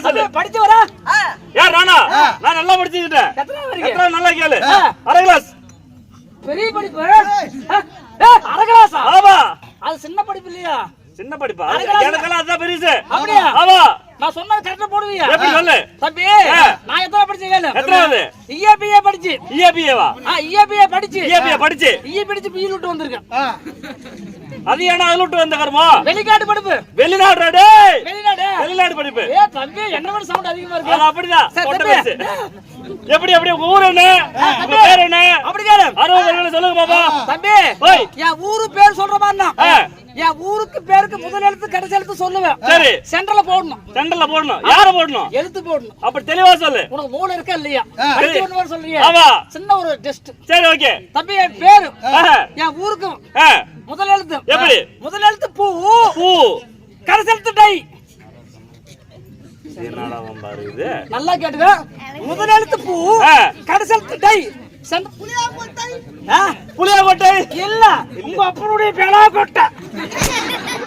சொல்லு. படிச்சு வரா? யார் நானா? நான் நல்லா படிச்சுக்கிட்டேன். எத்தனை நல்லா கேளு. அரை கிளாஸ். பெரிய படிப்பு. அரை கிளாஸா? ஆமா. அது சின்ன படிப்பு இல்லையா? சின்ன படிப்பா? எனக்கெல்லாம் அதுதான் பெருசு. அப்படியா? ஆமா. நான் சொன்னது கரெக்டா போடுவீங்க. எப்படி சொல்லு தம்பி? நான் எத்தனை படிச்சேன் கேளு. எத்தனாவது? EABA படிச்சு. EABA-வா? EABA படிச்சு. EABA படிச்சு. EA படிச்சு பியில் விட்டு வந்திருக்கேன். அது ஏனா அதுல விட்டு வந்த கர்மா? வெளிநாட்டு படிப்பு. வெளிநாடு டேய். வெளிநாடு படிப்பு. தம்பி என்ன விட சவுண்ட் அதிகமா இருக்கு. அது அப்படிதான். எப்படி உங்க ஊர் என்ன? உங்க பேர் என்ன? அப்படி கேளு. 60 சொல்லுங்க பாப்பா. தம்பி என் ஊரு பேர் சொல்ற மாதிரி என் ஊருக்கு பேருக்கு முதல் எழுத்து கடைசி எழுத்து சொல்லுவேன். சரி. சென்டர்ல போடணும். யார போடணும்? எழுத்து போடணும். அப்ப தெளிவா சொல்லு. உனக்கு மூளை இருக்கா இல்லையா? படிச்சு ஒன்னு சொல்றீங்க. ஆமா. சின்ன ஒரு டெஸ்ட். சரி ஓகே. தம்பி என் பேரு என் ஊருக்கு முதல் எழுத்து. எப்படி? முதல் எழுத்து பூ. கடைசி எழுத்து டை. நல்லா கேட்டுக்க. முதல் எழுத்து பூ கடைசி எழுத்து டை. புளியாங்கொட்டை இல்ல, உங்க அப்பனுடைய பெலாக்கொட்டை.